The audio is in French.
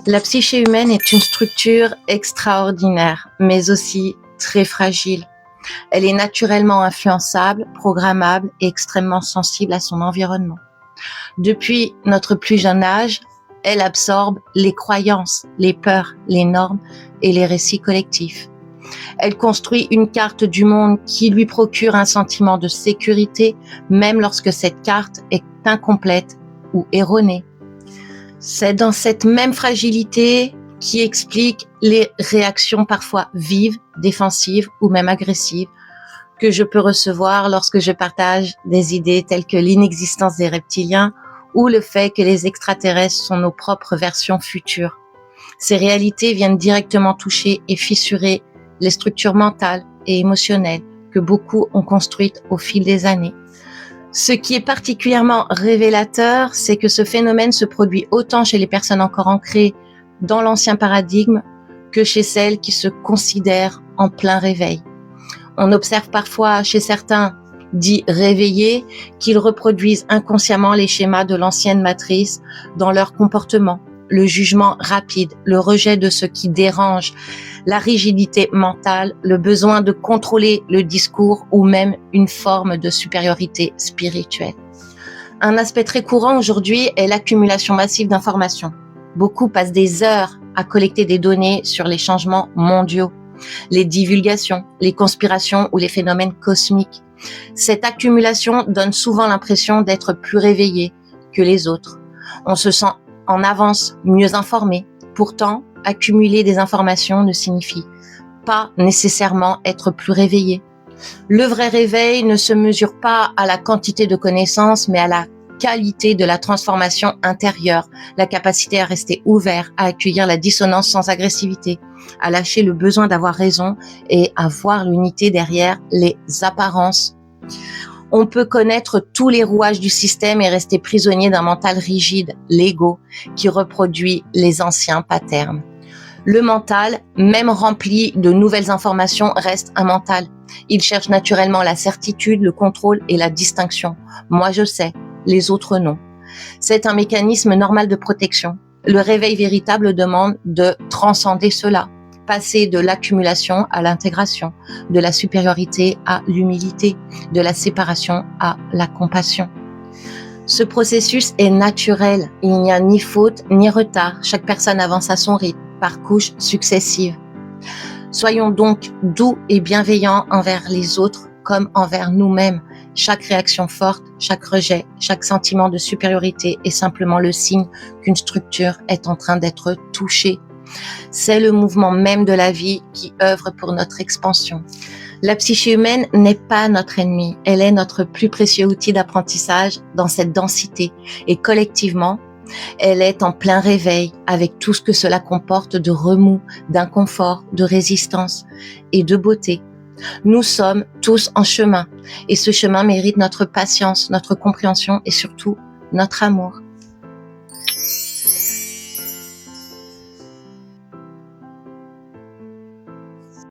La psyché humaine est une structure extraordinaire, mais aussi très fragile. Elle est naturellement influençable, programmable et extrêmement sensible à son environnement. Depuis notre plus jeune âge, elle absorbe les croyances, les peurs, les normes et les récits collectifs. Elle construit une carte du monde qui lui procure un sentiment de sécurité, même lorsque cette carte est incomplète ou erronée. C'est dans cette même fragilité qui explique les réactions parfois vives, défensives ou même agressives que je peux recevoir lorsque je partage des idées telles que l'inexistence des reptiliens ou le fait que les extraterrestres sont nos propres versions futures. Ces réalités viennent directement toucher et fissurer les structures mentales et émotionnelles que beaucoup ont construites au fil des années. Ce qui est particulièrement révélateur, c'est que ce phénomène se produit autant chez les personnes encore ancrées dans l'ancien paradigme que chez celles qui se considèrent en plein réveil. On observe parfois chez certains dits réveillés qu'ils reproduisent inconsciemment les schémas de l'ancienne matrice dans leur comportement, le jugement rapide, le rejet de ce qui dérange, la rigidité mentale, le besoin de contrôler le discours ou même une forme de supériorité spirituelle. Un aspect très courant aujourd'hui est l'accumulation massive d'informations. Beaucoup passent des heures à collecter des données sur les changements mondiaux, les divulgations, les conspirations ou les phénomènes cosmiques. Cette accumulation donne souvent l'impression d'être plus réveillé que les autres. On se sent en avance, mieux informé. Pourtant, accumuler des informations ne signifie pas nécessairement être plus réveillé. Le vrai réveil ne se mesure pas à la quantité de connaissances, mais à la qualité de la transformation intérieure, la capacité à rester ouvert, à accueillir la dissonance sans agressivité, à lâcher le besoin d'avoir raison et à voir l'unité derrière les apparences. On peut connaître tous les rouages du système et rester prisonnier d'un mental rigide, l'ego, qui reproduit les anciens patterns. Le mental, même rempli de nouvelles informations, reste un mental. Il cherche naturellement la certitude, le contrôle et la distinction. Moi je sais, les autres non. C'est un mécanisme normal de protection. Le réveil véritable demande de transcender cela, passer de l'accumulation à l'intégration, de la supériorité à l'humilité, de la séparation à la compassion. Ce processus est naturel, il n'y a ni faute ni retard, chaque personne avance à son rythme, par couches successives. Soyons donc doux et bienveillants envers les autres comme envers nous-mêmes. Chaque réaction forte, chaque rejet, chaque sentiment de supériorité est simplement le signe qu'une structure est en train d'être touchée. C'est le mouvement même de la vie qui œuvre pour notre expansion. La psyché humaine n'est pas notre ennemie, elle est notre plus précieux outil d'apprentissage dans cette densité et collectivement, elle est en plein réveil avec tout ce que cela comporte de remous, d'inconfort, de résistance et de beauté. Nous sommes tous en chemin et ce chemin mérite notre patience, notre compréhension et surtout notre amour.